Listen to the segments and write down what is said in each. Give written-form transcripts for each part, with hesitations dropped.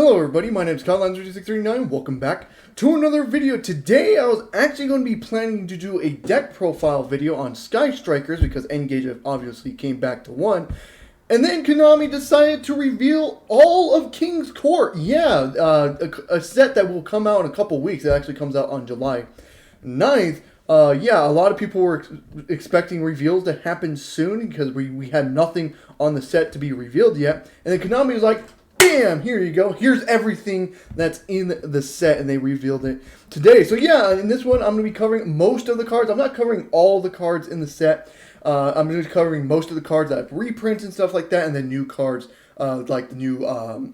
Hello everybody, my name is Kyle93639, welcome back to another video. Today I was actually going to be planning to do a deck profile video on Sky Strikers because N-Gage obviously came back to 1. And then Konami decided to reveal all of King's Court. Yeah, a set that will come out in a couple weeks. It actually comes out on July 9th. Yeah, a lot of people were expecting reveals to happen soon because we had nothing on the set to be revealed yet. And then Konami was like, bam, here you go. Here's everything that's in the set, and they revealed it today. So yeah, in this one, I'm going to be covering most of the cards. I'm not covering all the cards in the set. I'm going to be covering most of the cards that have reprints and stuff like that, and then new cards like the new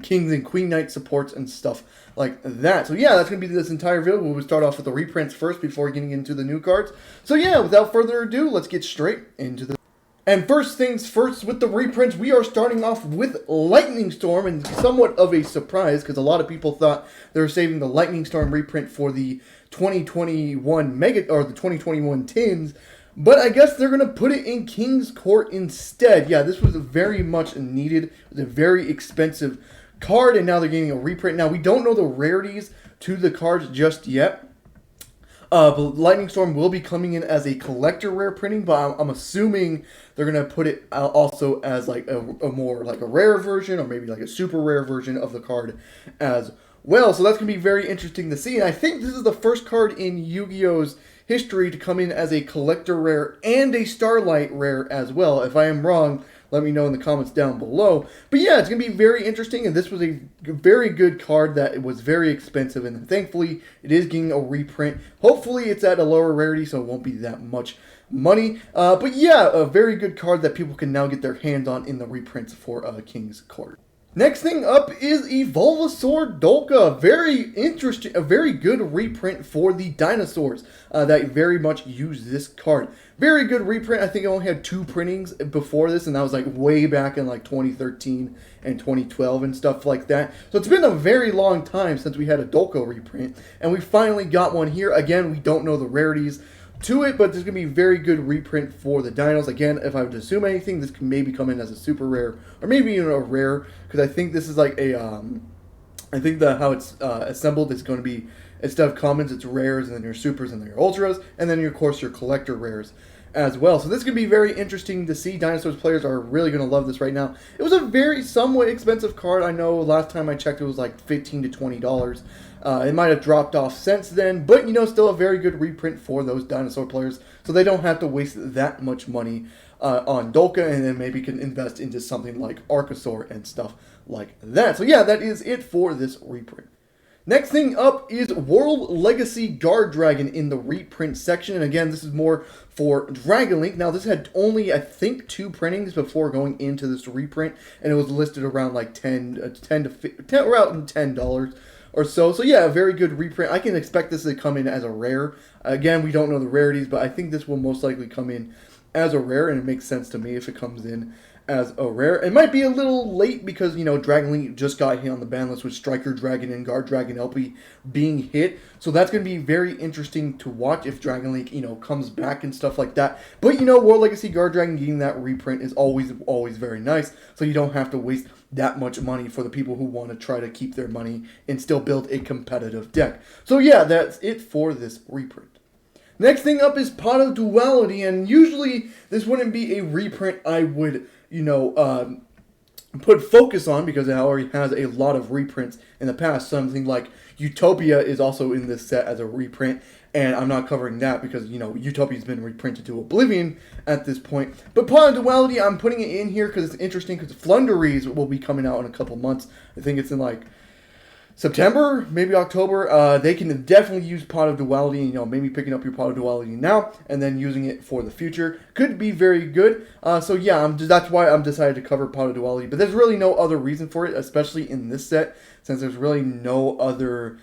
Kings and Queen Knight supports and stuff like that. So yeah, that's going to be this entire video. We'll start off with the reprints first before getting into the new cards. So yeah, without further ado, let's get straight into the... And first things first, with the reprints, we are starting off with Lightning Storm, and somewhat of a surprise because a lot of people thought they were saving the Lightning Storm reprint for the 2021 Mega or the 2021 Tins, but I guess they're gonna put it in King's Court instead. Yeah, this was very much needed. It was a very expensive card, and now they're getting a reprint. Now we don't know the rarities to the cards just yet. But Lightning Storm will be coming in as a collector rare printing, but I'm assuming they're going to put it also as like a more like a rare version or maybe like a super rare version of the card as well. So that's going to be very interesting to see. And I think this is the first card in Yu-Gi-Oh's history to come in as a collector rare and a Starlight rare as well. If I am wrong, let me know in the comments down below. But yeah, it's going to be very interesting, and this was a very good card that was very expensive, and thankfully it is getting a reprint. Hopefully it's at a lower rarity, so it won't be that much money. But yeah, a very good card that people can now get their hands on in the reprints for King's Court. Next thing up is Evolvasaur Dolka. Very interesting, a very good reprint for the dinosaurs that very much use this card. Very good reprint. I think I only had 2 printings before this, and that was like way back in like 2013 and 2012 and stuff like that. So it's been a very long time since we had a Dolka reprint, and we finally got one here. Again, we don't know the rarities to it, but there's going to be a very good reprint for the dinos. Again, if I would assume anything, this can maybe come in as a super rare, or maybe even a rare, because I think this is like a, I think that how it's assembled is going to be, instead of commons, it's rares, and then your supers, and then your ultras, and then of course your collector rares as well. So this is going to be very interesting to see. Dinosaurs players are really going to love this right now. It was a very somewhat expensive card. I know last time I checked it was like $15 to $20. It might have dropped off since then, but you know, still a very good reprint for those dinosaur players, so they don't have to waste that much money on Dolka, and then maybe can invest into something like Archosaur and stuff like that. So yeah, that is it for this reprint. Next thing up is World Legacy Guard Dragon in the reprint section, and again, this is more for Dragon Link. Now, this had only, I think, 2 printings before going into this reprint, and it was listed around like around $10 or so. So yeah, a very good reprint. I can expect this to come in as a rare. Again, we don't know the rarities, but I think this will most likely come in as a rare, and it makes sense to me if it comes in as a rare. It might be a little late because, you know, Dragon Link just got hit on the ban list with Striker Dragon and Guard Dragon LP being hit. So that's going to be very interesting to watch if Dragon Link, you know, comes back and stuff like that. But, you know, World Legacy Guard Dragon getting that reprint is always very nice. So you don't have to waste that much money for the people who want to try to keep their money and still build a competitive deck. So yeah, that's it for this reprint. Next thing up is Pot of Duality, and usually this wouldn't be a reprint I would, you know, put focus on because it already has a lot of reprints in the past. Something like Utopia is also in this set as a reprint, and I'm not covering that because, you know, Utopia's been reprinted to oblivion at this point. But Pot of Duality, I'm putting it in here because it's interesting because Flunderies will be coming out in a couple months. I think it's in like September, maybe October. They can definitely use Pot of Duality, you know, maybe picking up your Pot of Duality now and then using it for the future. Could be very good. So yeah, that's why I'm decided to cover Pot of Duality. But there's really no other reason for it, especially in this set, since there's really no other...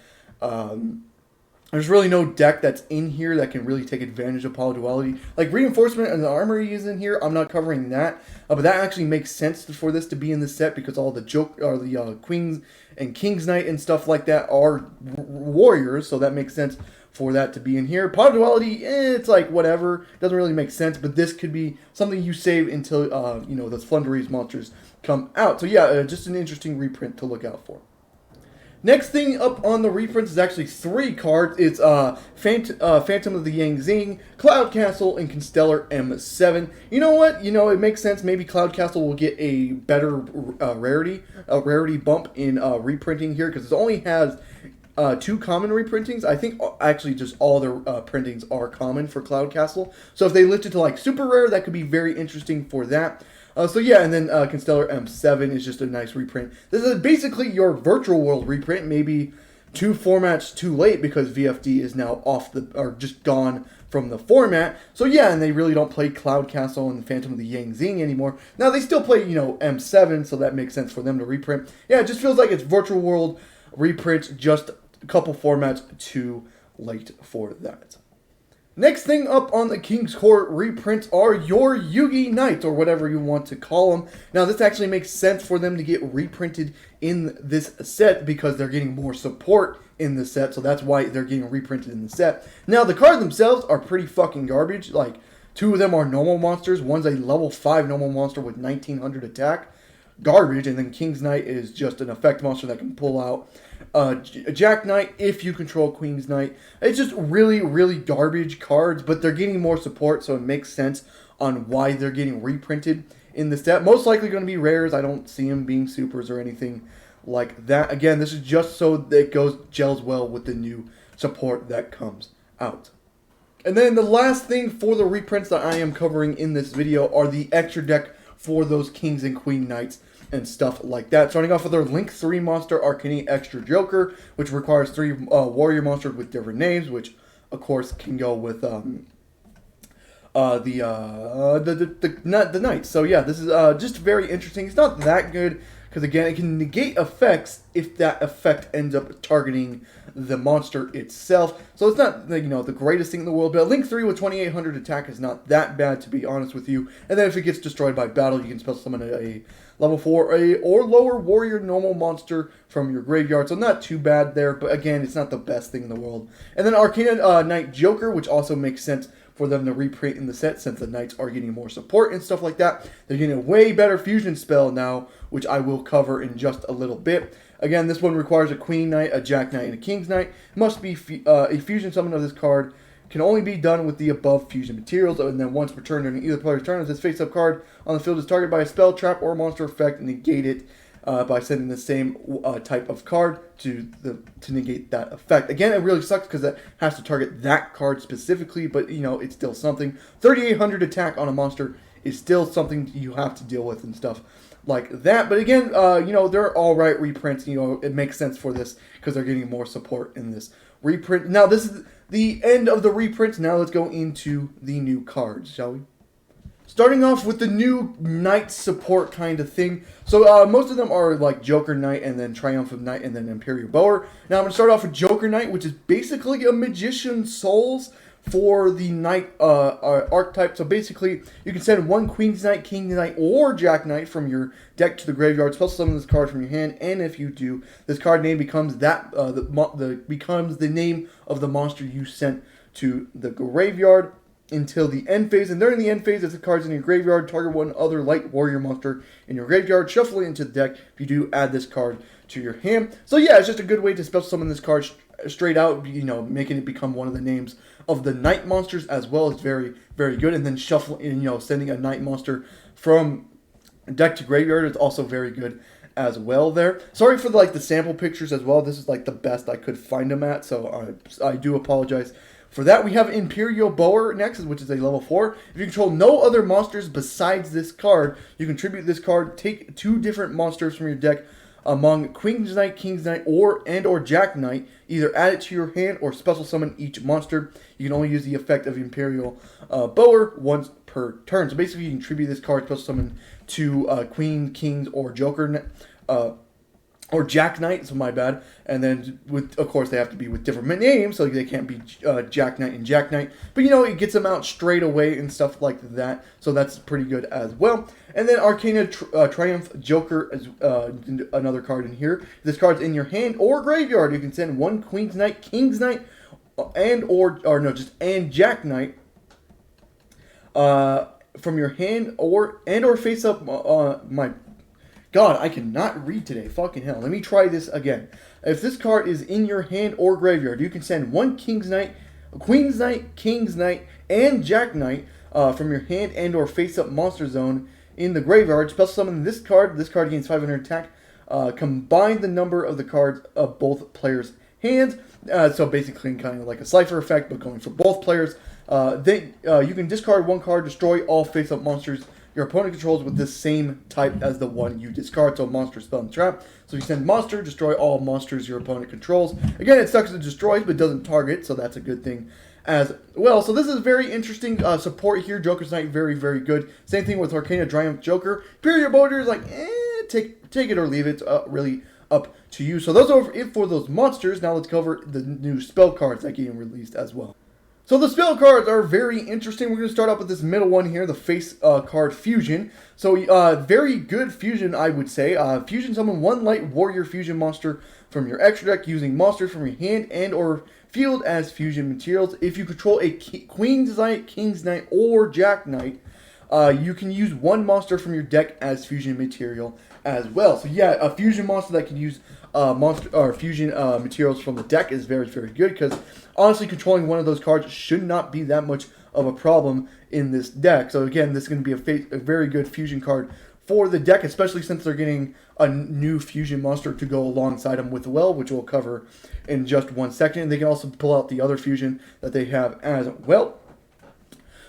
there's really no deck that's in here that can really take advantage of Pot of Duality. Like Reinforcement and the Armory is in here. I'm not covering that. But that actually makes sense for this to be in this set because all the Queens and King's Knight and stuff like that are warriors. So that makes sense for that to be in here. Pot of Duality, it's like whatever. Doesn't really make sense. But this could be something you save until, you know, the Flunderies monsters come out. So yeah, just an interesting reprint to look out for. Next thing up on the reprints is actually 3 cards. It's Phantom of the Yang Zing, Cloud Castle, and Constellar M7. You know what? You know, it makes sense. Maybe Cloud Castle will get a better rarity bump in reprinting here, because it only has 2 common reprintings. I think actually just all their printings are common for Cloud Castle. So if they lift it to like super rare, that could be very interesting for that. So yeah, and then Constellar M7 is just a nice reprint. This is basically your virtual world reprint, maybe 2 formats too late because VFD is now off the, or just gone from the format. So yeah, and they really don't play Cloud Castle and Phantom of the Yang Zing anymore. Now they still play, you know, M7, so that makes sense for them to reprint. Yeah, it just feels like it's virtual world reprints, just a couple formats too late for that. Next thing up on the King's Court reprints are your Yugi Knights, or whatever you want to call them. Now, this actually makes sense for them to get reprinted in this set because they're getting more support in the set, so that's why they're getting reprinted in the set. Now, the cards themselves are pretty fucking garbage. Like, 2 of them are normal monsters. One's a level 5 normal monster with 1900 attack. Garbage. And then King's Knight is just an effect monster that can pull out Jack Knight if you control Queen's Knight. It's just really, really garbage cards, but they're getting more support, so it makes sense on why they're getting reprinted in the set. Most likely going to be rares. I don't see them being supers or anything like that. Again, this is just so that it gels well with the new support that comes out. And then the last thing for the reprints that I am covering in this video are the extra deck for those Kings and Queen Knights and stuff like that. Starting off with our Link 3 monster, Arcane Extra Joker, which requires 3 warrior monsters with different names, which of course can go with the Knights. So yeah, this is just very interesting. It's not that good because again, it can negate effects if that effect ends up targeting the monster itself. So it's not, you know, the greatest thing in the world, but Link 3 with 2800 attack is not that bad, to be honest with you. And then if it gets destroyed by battle, you can special summon a level 4 or lower warrior normal monster from your graveyard. So not too bad there, but again, it's not the best thing in the world. And then Arcane Knight Joker, which also makes sense for them to reprint in the set since the Knights are getting more support and stuff like that. They're getting a way better fusion spell now, which I will cover in just a little bit. Again, this one requires a Queen Knight, a Jack Knight, and a King's Knight. Must be a fusion summon of this card. Can only be done with the above fusion materials, and then once returned during either player's turn, if this face-up card on the field is targeted by a spell, trap, or monster effect, negate it by sending the same type of card to negate that effect. Again, it really sucks because that has to target that card specifically, but you know, it's still something. 3800 attack on a monster is still something you have to deal with and stuff like that. But again, you know, they're alright reprints. You know, it makes sense for this because they're getting more support in this reprint. Now, this is the end of the reprints. Now let's go into the new cards, shall we? Starting off with the new Knight support kind of thing. So most of them are like Joker Knight and then Triumphant Knight and then Imperial Bower. Now I'm going to start off with Joker Knight, which is basically a Magician's Souls for the Knight archetype. So basically, you can send 1 Queen's Knight, King's Knight, or Jack Knight from your deck to the graveyard. Special summon this card from your hand, and if you do, this card name becomes becomes the name of the monster you sent to the graveyard until the end phase. And during the end phase, if the card's in your graveyard, target 1 other light warrior monster in your graveyard, shuffle it into the deck. If you do, add this card to your hand. So yeah, it's just a good way to special summon this card straight out, you know, making it become one of the names of the Knight monsters as well. Is very, very good. And then shuffle in, you know, sending a Knight monster from deck to graveyard is also very good as well there. Sorry for the sample pictures as well. This is like the best I could find them at, so I do apologize for that. We have Imperial Bower next, which is a level 4. If you control no other monsters besides this card, you contribute this card. Take 2 different monsters from your deck among Queen's Knight, King's Knight, or Jack Knight. Either add it to your hand or special summon each monster. You can only use the effect of Imperial Bower once per turn. So basically, you can contribute this card, special summon to Queen, Kings, or Joker, or Jack Knight, so my bad. And then, of course, they have to be with different names, so they can't be Jack Knight and Jack Knight. But, you know, it gets them out straight away and stuff like that, so that's pretty good as well. And then Arcana Triumph Joker is another card in here. If this card's in your hand or graveyard, you can send 1 Queen's Knight, King's Knight, and Jack Knight from your hand or face up God, I cannot read today. Fucking hell. Let me try this again. If this card is in your hand or graveyard, you can send one King's Knight, Queen's Knight, King's Knight, and Jack Knight from your hand and or face-up monster zone in the graveyard. Special summon this card. This card gains 500 attack. Combine the number of the cards of both players' hands. So basically kind of like a Slifer effect, but going for both players. Then you can discard one card, destroy all face-up monsters your opponent controls with this same type as the one you discard. So monster, spell, and trap. So you send monster, destroy all monsters your opponent controls. Again, it sucks to destroy, but doesn't target, so that's a good thing as well. So this is very interesting support here. Joker's Knight, very, very good. Same thing with Arcana Triumph Joker. Imperial Boulder is like, take it or leave it. It's really up to you. So those are it for those monsters. Now let's cover the new spell cards that get released as well. So the spell cards are very interesting. We're going to start off with this middle one here, the face card Fusion. So very good fusion, I would say. Fusion summon one light warrior fusion monster from your extra deck using monsters from your hand and or field as fusion materials. If you control a Queen's Knight, King's Knight, or Jack Knight, you can use one monster from your deck as fusion material as well. So yeah, a fusion monster that can use monster or fusion materials from the deck is very, very good, because honestly controlling one of those cards should not be that much of a problem in this deck. So again, this is going to be a very good fusion card for the deck, especially since they're getting a new fusion monster to go alongside them with well, which we'll cover in just 1 second. And they can also pull out the other fusion that they have as well.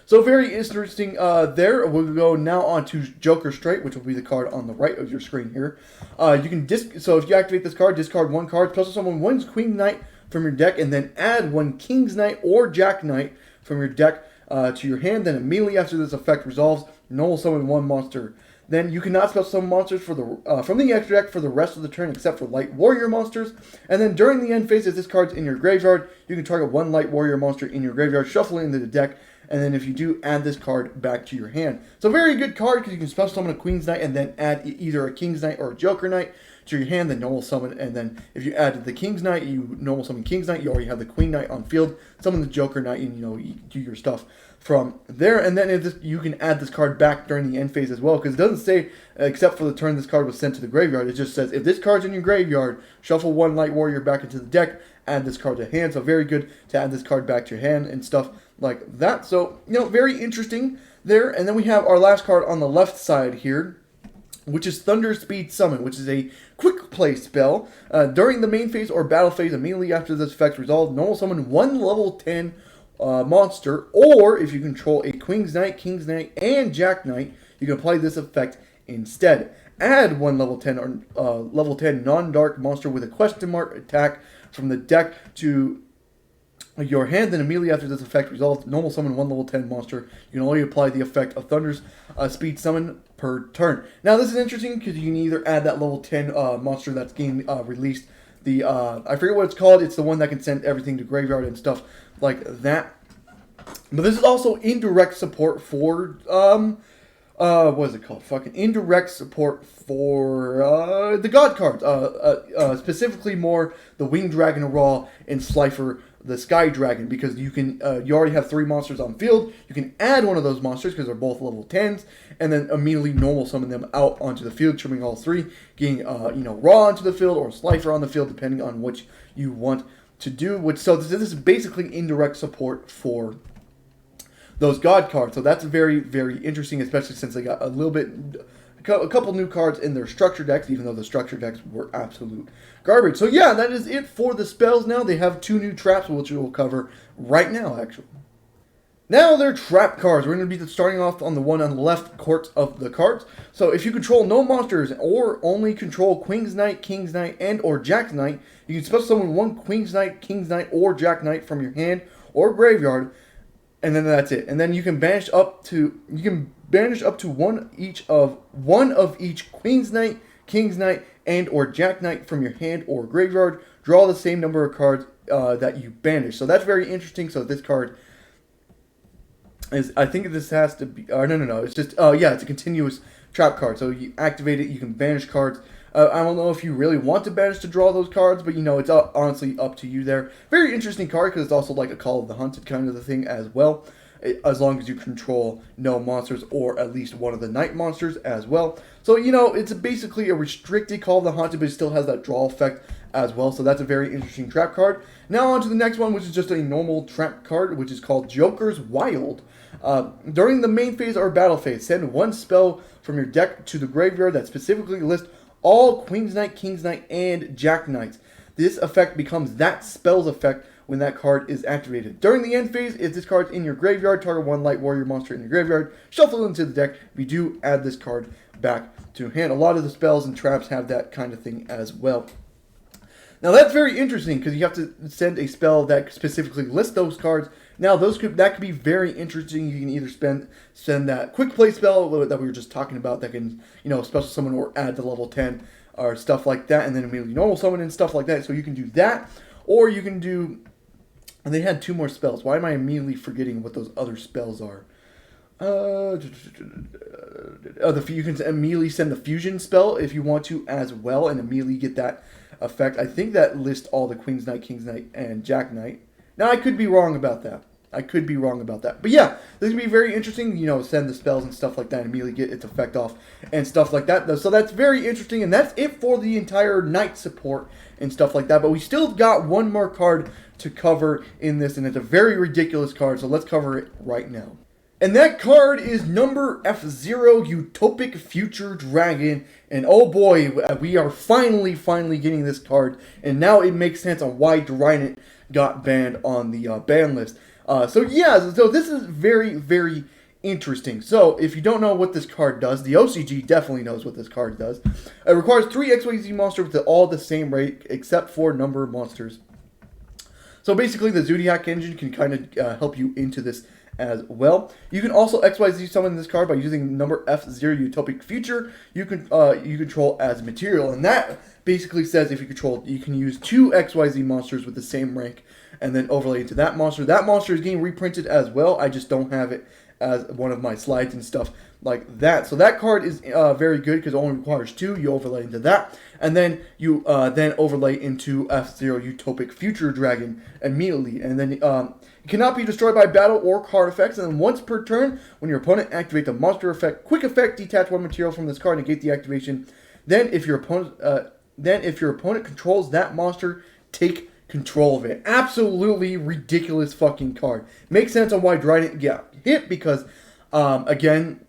So very interesting there. We'll go now on to Joker Straight, which will be the card on the right of your screen here. You can so if you activate this card, discard one card, special summon one Queen Knight from your deck, and then add one King's Knight or Jack Knight from your deck to your hand. Then immediately after this effect resolves, normal summon one monster. Then you cannot special summon monsters for the from the extra deck for the rest of the turn except for light warrior monsters. And then during the end phase, if this card's in your graveyard, you can target one light warrior monster in your graveyard, shuffle it into the deck, and then if you do, add this card back to your hand. So very good card, because you can special summon a Queen's Knight and then add either a King's Knight or a Joker Knight to your hand, then normal summon. And then if you add the King's Knight, you normal summon King's Knight, you already have the Queen Knight on field, summon the Joker Knight, and you do your stuff from there. And then you can add this card back during the end phase as well, because it doesn't say except for the turn this card was sent to the graveyard. It just says if this card's in your graveyard, shuffle one light warrior back into the deck, add this card to hand. So very good to add this card back to your hand and stuff like that. So, very interesting there. And then we have our last card on the left side here, which is Thunder Speed Summon, which is a quick play spell. During the main phase or battle phase, immediately after this effect resolved, normal summon one level 10 monster, or if you control a Queen's Knight, King's Knight, and Jack Knight, you can apply this effect instead. Add one level 10 or level 10 non-dark monster with a question mark attack from the deck to your hand. Then immediately after this effect resolves, normal summon one level 10 monster. You can only apply the effect of Thunder's Speed Summon per turn. Now this is interesting because you can either add that level 10 monster that's getting released. I forget what it's called. It's the one that can send everything to graveyard and stuff like that. But this is also indirect support for what is it called? Fucking indirect support for the God cards. Specifically more the Winged Dragon Raw and Slifer the Sky Dragon, because you can you already have 3 monsters on field. You can add one of those monsters because they're both level 10s, and then immediately normal summon them out onto the field, trimming all 3, getting Raw onto the field or Slifer on the field, depending on which you want to do. So this is basically indirect support for those God cards. So that's very, very interesting, especially since they got a couple new cards in their structure decks, even though the structure decks were absolute garbage. So yeah, that is it for the spells now. They have 2 new traps, which we'll cover right now, actually. Now they're trap cards. We're going to be starting off on the one on the left court of the cards. So if you control no monsters or only control Queen's Knight, King's Knight, and or Jack Knight, you can special summon one Queen's Knight, King's Knight, or Jack Knight from your hand or graveyard, and then that's it. And then you can banish up to one of each Queen's Knight, King's Knight, and or Jack Knight from your hand or graveyard. Draw the same number of cards that you banish. So that's very interesting. So this card is, I think this has to be, no, it's just, yeah, it's a continuous trap card. So you activate it, you can banish cards. I don't know if you really want to banish to draw those cards, but it's honestly up to you there. Very interesting card because it's also like a Call of the Hunted kind of the thing as well. as long as you control no monsters or at least one of the night monsters as well. So, you know, it's basically a restricted Call of the Haunted, but it still has that draw effect as well. So that's a very interesting trap card. Now on to the next one, which is just a normal trap card, which is called Joker's Wild. During the main phase or battle phase, send one spell from your deck to the graveyard that specifically lists all Queen's Knight, King's Knight, and Jack Knights. This effect becomes that spell's effect when that card is activated. During the end phase, if this card's in your graveyard, target one Light Warrior monster in your graveyard, shuffle it into the deck. We do add this card back to hand. A lot of the spells and traps have that kind of thing as well. Now that's very interesting because you have to send a spell that specifically lists those cards. Now that could be very interesting. You can either send that quick play spell that we were just talking about that can, you know, special summon or add to level 10 or stuff like that, and then immediately normal summon and stuff like that. So you can do that, or you can do. And they had two more spells. Why am I immediately forgetting what those other spells are? You can immediately send the fusion spell if you want to as well, and immediately get that effect. I think that lists all the Queen's Knight, King's Knight, and Jack Knight. Now I could be wrong about that. But yeah, this is going to be very interesting. You know, send the spells and stuff like that, and immediately get its effect off and stuff like that. So that's very interesting, and that's it for the entire Knight support and stuff like that. But we still got one more card to cover in this, and it's a very ridiculous card, so let's cover it right now. And that card is number F0 Utopic Future Dragon. And oh boy, we are finally getting this card. And now it makes sense on why Drynet got banned on the ban list. So this is very interesting. So if you don't know what this card does, the OCG definitely knows what this card does. It requires 3 XYZ monsters with all the same rate except for number of monsters. So basically the Zodiac engine can kind of help you into this as well. You can also XYZ summon this card by using number F0 Utopic Future you control as material, and that basically says if you control, you can use 2 XYZ monsters with the same rank and then overlay into that monster. That monster is getting reprinted as well. I just don't have it as one of my slides and stuff like that. So that card is very good because it only requires 2. You overlay into that, and then you then overlay into F0 Utopic Future Dragon immediately, and then it cannot be destroyed by battle or card effects. And then once per turn, when your opponent activates a monster effect, quick effect, detach 1 material from this card and negate the activation. Then if your opponent controls that monster, take control of it. Absolutely ridiculous fucking card. Makes sense on why Drynet got hit because, again,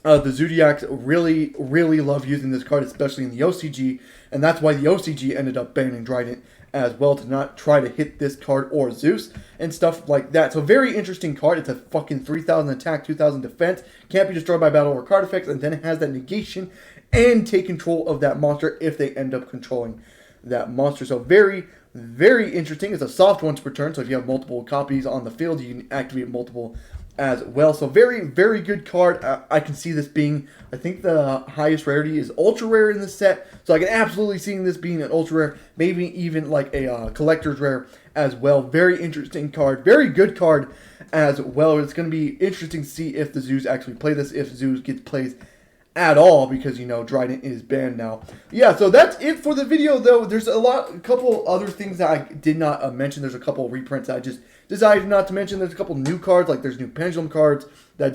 the Zodiacs really love using this card, especially in the OCG, and that's why the OCG ended up banning Drynet as well, to not try to hit this card or Zeus and stuff like that. So very interesting card. It's a fucking 3,000 attack, 2,000 defense, can't be destroyed by battle or card effects, and then it has that negation and take control of that monster if they end up controlling that monster. So very interesting. It's a soft once per turn, so if you have multiple copies on the field, you can activate multiple as well. So very good card. I can see this being, I think the highest rarity is ultra rare in this set, so I can absolutely see this being an ultra rare, maybe even like a collector's rare as well. Very interesting card, very good card as well. It's going to be interesting to see if the Zeus actually play this, if Zeus gets plays at all, because, you know, Drynet is banned now. Yeah, so that's it for the video, though. There's a couple other things that I did not mention. There's a couple of reprints I just decided not to mention. There's a couple new cards, like there's new Pendulum cards that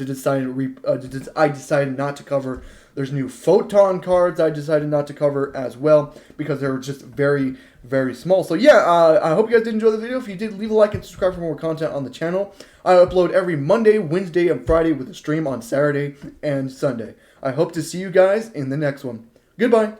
I decided not to cover. There's new Photon cards I decided not to cover as well because they were just very small. So yeah, I hope you guys did enjoy the video. If you did, leave a like and subscribe for more content on the channel. I upload every Monday, Wednesday, and Friday with a stream on Saturday and Sunday. I hope to see you guys in the next one. Goodbye.